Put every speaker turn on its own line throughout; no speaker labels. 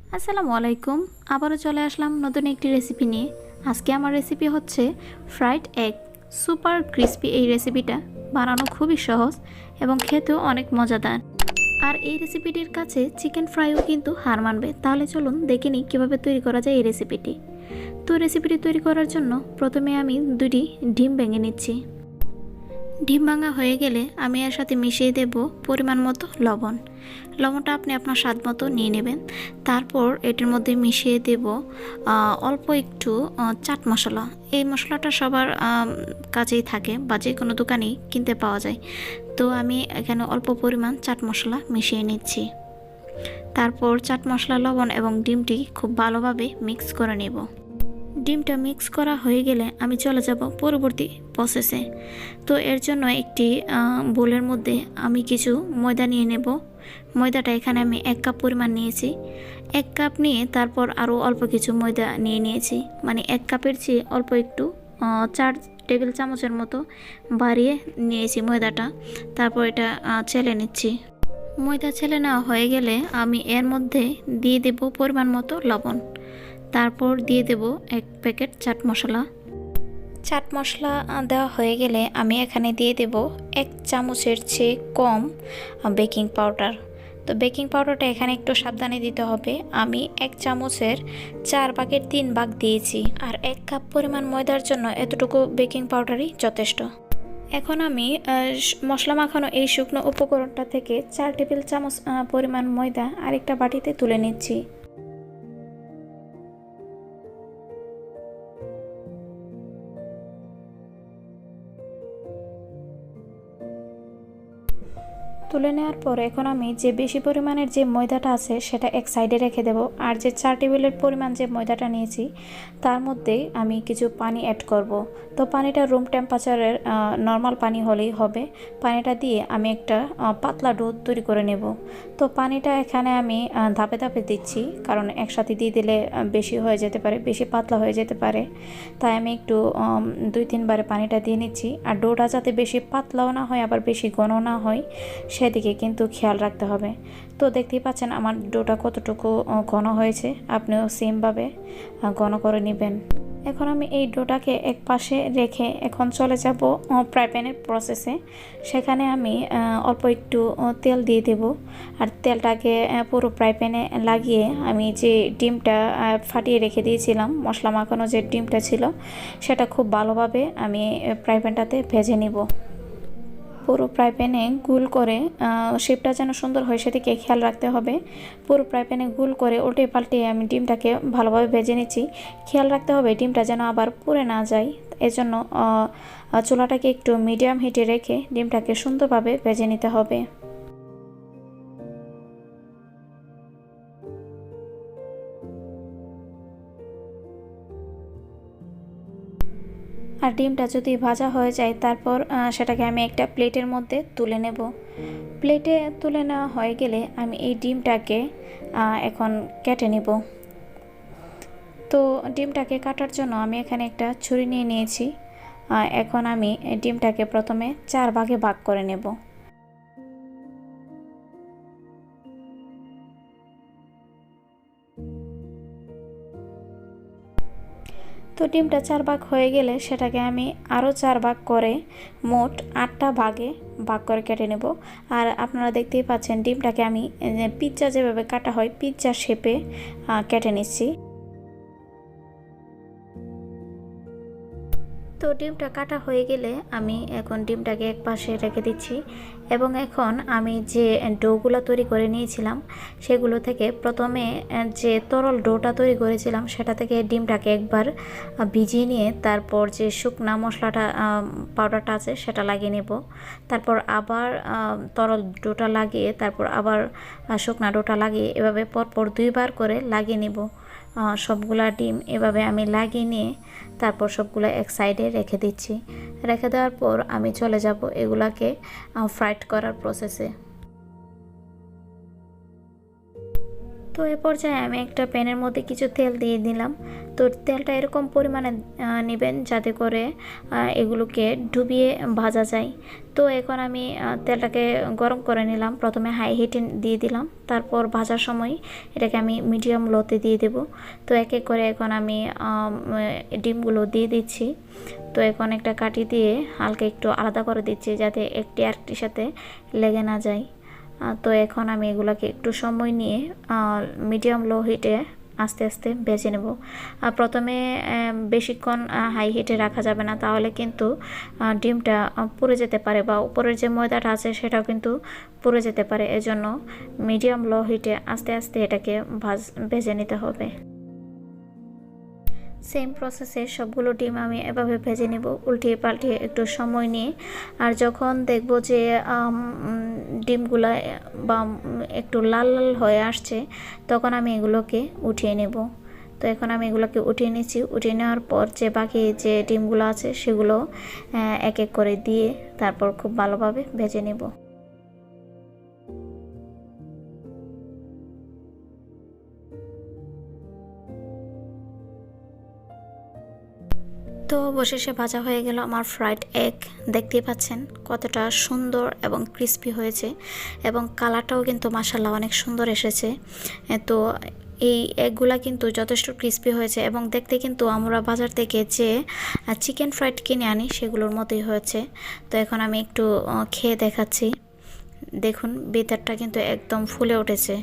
আসসালামু আলাইকুম। আবারও চলে আসলাম নতুন একটি রেসিপি নিয়ে। আজকে আমার রেসিপি হচ্ছে ফ্রাইড এগ। সুপার ক্রিস্পি এই রেসিপিটা বানানো খুবই সহজ এবং খেতেও অনেক মজাদার। আর এই রেসিপিটির কাছে চিকেন ফ্রাইও কিন্তু হার মানবে। তাহলে চলুন দেখে নিই কীভাবে তৈরি করা যায় এই রেসিপিটি। তো রেসিপিটি তৈরি করার জন্য প্রথমে আমি দুটি ডিম ভেঙে নিচ্ছি। ডিম ভাঙা হয়ে গেলে আমি এর সাথে মিশিয়ে দেব পরিমাণ মতো লবণ। লবণটা আপনি আপনার স্বাদ মতো নিয়ে নেবেন। তারপর এটার মধ্যে মিশিয়ে দেব অল্প একটু চাট মশলা। এই মশলাটা সবার কাছেই থাকে বা যে কোনো দোকানেই কিনতে পাওয়া যায়। তো আমি এখানে অল্প পরিমাণ চাট মশলা মিশিয়ে নিচ্ছি। তারপর চাট মশলা, লবণ এবং ডিমটি খুব ভালোভাবে মিক্স করে নেব। ডিমটা মিক্স করা হয়ে গেলে আমি চলে যাব পরবর্তী প্রসেসে। তো এর জন্য একটি বোলের মধ্যে আমি কিছু ময়দা নিয়ে নেব। ময়দাটা এখানে আমি 1 কাপ পরিমাণ নিয়েছি। 1 কাপ নিয়ে তারপর আরও অল্প কিছু ময়দা নিয়েছি, মানে 1 কাপের চেয়ে অল্প একটু 4 টেবিল চামচের মতো বাড়িয়ে নিয়েছি ময়দাটা। তারপর এটা চেলে নিচ্ছি। ময়দা চেলে নেওয়া হয়ে গেলে আমি এর মধ্যে দিয়ে দেব পরিমাণ মতো লবণ। তারপর দিয়ে দেব 1 প্যাকেট চাট মশলা। চাট মশলা দেওয়া হয়ে গেলে আমি এখানে দিয়ে দেব 1 চামচের চেয়ে কম বেকিং পাউডার। তো বেকিং পাউডারটা এখানে একটু সাবধানে দিতে হবে। আমি 1 চামচের 4 ভাগের 3 ভাগ দিয়েছি। আর 1 কাপ পরিমাণ ময়দার জন্য এতটুকু বেকিং পাউডারই যথেষ্ট। এখন আমি মশলা মাখানো এই শুকনো উপকরণটা থেকে 4 টেবিল চামচ পরিমাণ ময়দা আরেকটা বাটিতে তুলে নিচ্ছি। তুলে নেওয়ার পর এখন আমি যে বেশি পরিমাণের যে ময়দাটা আছে সেটা এক সাইডে রেখে দেব। আর যে 4 টেবিলের পরিমাণ যে ময়দাটা নিয়েছি তার মধ্যে আমি কিছু পানি অ্যাড করব। তো পানিটা রুম টেম্পারেচারের নর্মাল পানি হলেই হবে। পানিটা দিয়ে আমি একটা পাতলা ডো তৈরি করে নেব। তো পানিটা এখানে আমি ধাপে ধাপে দিচ্ছি, কারণ একসাথে দিয়ে দিলে বেশি হয়ে যেতে পারে, বেশি পাতলা হয়ে যেতে পারে। তাই আমি একটু 2-3 বারে পানিটা দিয়ে নিচ্ছি। আর ডোটা যাতে বেশি পাতলাও না হয় আবার বেশি ঘন না হয় সেদিকে কিন্তু খেয়াল রাখতে হবে। তো দেখতেই পাচ্ছেন আমার ডোটা কতটুকু ঘন হয়েছে, আপনিও সেমভাবে ঘন করে নেবেন। এখন আমি এই ডোটাকে এক পাশে রেখে এখন চলে যাব ফ্রাই প্যানের প্রসেসে। সেখানে আমি অল্প একটু তেল দিয়ে দেব। আর তেলটাকে পুরো ফ্রাই প্যানে লাগিয়ে আমি যে ডিমটা ফাটিয়ে রেখে দিয়েছিলাম, মশলা মাখানো যে ডিমটা ছিল, সেটা খুব ভালোভাবে আমি ফ্রাই প্যানটাতে ভেজে নিব। পুরো ফ্রাই প্যানে গোল করে শেপটা যেন সুন্দর হয় সেদিকে খেয়াল রাখতে হবে। পুরো ফ্রাই প্যানে গোল করে উল্টে পাল্টে আমি ডিমটাকে ভালোভাবে ভেজে নিচ্ছি। খেয়াল রাখতে হবে ডিমটা যেন আবার পুড়ে না যায়। এজন্য চুলাটাকে একটু মিডিয়াম হিটে রেখে ডিমটাকে সুন্দরভাবে ভেজে নিতে হবে। আর ডিমটা যদি ভাজা হয়ে যায় তারপর সেটাকে আমি একটা প্লেটের মধ্যে তুলে নেব। প্লেটে তুলে নেওয়া হয়ে গেলে আমি এই ডিমটাকে এখন কেটে নেব। তো ডিমটাকে কাটার জন্য আমি এখানে একটা ছুরি নিয়ে নিয়েছি। এখন আমি ডিমটাকে প্রথমে 4 ভাগে ভাগ করে নেব। তো ডিমটা 4 ভাগ হয়ে গেলে সেটাকে আমি আরও 4 ভাগ করে মোট 8টা ভাগে ভাগ করে কেটে নেব। আর আপনারা দেখতেই পাচ্ছেন ডিমটাকে আমি পিৎজা যেভাবে কাটা হয় পিৎজা শেপে কেটে নিচ্ছি। তো ডিমটা কাটা হয়ে গেলে আমি এখন ডিমটাকে এক পাশে রেখে দিচ্ছি এবং এখন আমি যে ডোগুলো তৈরি করে নিয়েছিলাম সেগুলো থেকে প্রথমে যে তরল ডোটা তৈরি করেছিলাম সেটা থেকে ডিমটাকে একবার ভিজিয়ে নিয়ে তারপর যে শুকনা মশলাটা পাউডারটা আছে সেটা লাগিয়ে নেব। তারপর আবার তরল ডোটা লাগিয়ে তারপর আবার শুকনা ডোটা লাগিয়ে এভাবে পরপর 2 বার করে লাগিয়ে নেব। সবগুলা ডিম এভাবে আমি লাগিয়ে নিয়ে তারপর সবগুলো এক সাইডে রেখে দিচ্ছি। রেখে দেওয়ার পর আমি চলে যাব এগুলাকে ফ্রাইড করার প্রসেসে। তো এ পর্যায়ে আমি একটা প্যানের মধ্যে কিছু তেল দিয়ে দিলাম। তো তেলটা এরকম পরিমাণে নেবেন যাতে করে এগুলোকে ডুবিয়ে ভাজা যায়। তো এখন আমি তেলটাকে গরম করে নিলাম। প্রথমে হাই হিটে দিয়ে দিলাম, তারপর ভাজার সময় এটাকে আমি মিডিয়াম লোতে দিয়ে দেব। তো এক এক করে এখন আমি ডিমগুলো দিয়ে দিচ্ছি। তো এখন একটা কাঠি দিয়ে হালকা একটু আলাদা করে দিচ্ছি যাতে একটি আরেকটির সাথে লেগে না যায়। তো এখন আমি এগুলোকে একটু সময় নিয়ে মিডিয়াম লো হিটে আস্তে আস্তে ভেজে নেব। প্রথমে বেশিক্ষণ হাই হিটে রাখা যাবে না, তাহলে কিন্তু ডিমটা পুড়ে যেতে পারে বা উপরের যে ময়দাটা আছে সেটাও কিন্তু পুড়ে যেতে পারে। এজন্য মিডিয়াম লো হিটে আস্তে আস্তে এটাকে ভেজে নিতে হবে। সেম প্রসেসে সবগুলো ডিম আমি এভাবে ভেজে নেব, উল্টিয়ে পাল্টিয়ে একটু সময় নিয়ে। আর যখন দেখব যে ডিমগুলো বা একটু লাল লাল হয়ে আসছে, তখন আমি এগুলোকে উঠিয়ে নেব। তো এখন আমি এগুলোকে উঠিয়ে নিচ্ছি। উঠিয়ে নেওয়ার পর যে বাকি যে ডিমগুলো আছে সেগুলো এক এক করে দিয়ে তারপর খুব ভালোভাবে ভেজে নেব। তো অবশেষে ভাজা হয়ে গেল আমার ফ্রাইড এগ। দেখতেই পাচ্ছেন কতটা সুন্দর এবং ক্রিস্পি হয়েছে, এবং কালারটাও কিন্তু মাশাআল্লাহ অনেক সুন্দর এসেছে। তো এই এগগুলা কিন্তু যথেষ্ট ক্রিস্পি হয়েছে এবং দেখতে কিন্তু আমরা বাজার থেকে যে চিকেন ফ্রাইড কিনে আনি সেগুলোর মতোই হয়েছে। তো এখন আমি একটু খেয়ে দেখাচ্ছি। দেখুন ভিতরটা কিন্তু একদম ফুলে উঠেছে।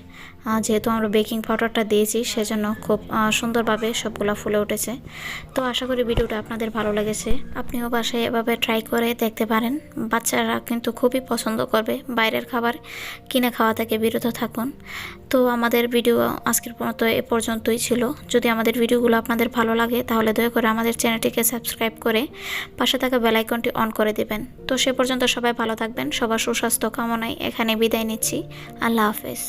যেহেতু আমরা বেকিং পাউডারটা দিয়েছি সেজন্য খুব সুন্দরভাবে সবগুলা ফুলে উঠেছে। তো আশা করি ভিডিওটা আপনাদের ভালো লেগেছে। আপনিও বাসায় এভাবে ট্রাই করে দেখতে পারেন। বাচ্চারা কিন্তু খুবই পছন্দ করবে। বাইরের খাবার কিনে খাওয়া থেকে বিরত থাকুন। তো আমাদের ভিডিও আজকের মতো এ পর্যন্তই ছিল। যদি আমাদের ভিডিওগুলো আপনাদের ভালো লাগে তাহলে দয়া করে আমাদের চ্যানেলটিকে সাবস্ক্রাইব করে পাশে থাকা বেল আইকনটি অন করে দেবেন। তো সে পর্যন্ত সবাই ভালো থাকবেন। সবার সুস্বাস্থ্য কামনায় এখানে বিদায় নিচ্ছি। আল্লাহ হাফেজ।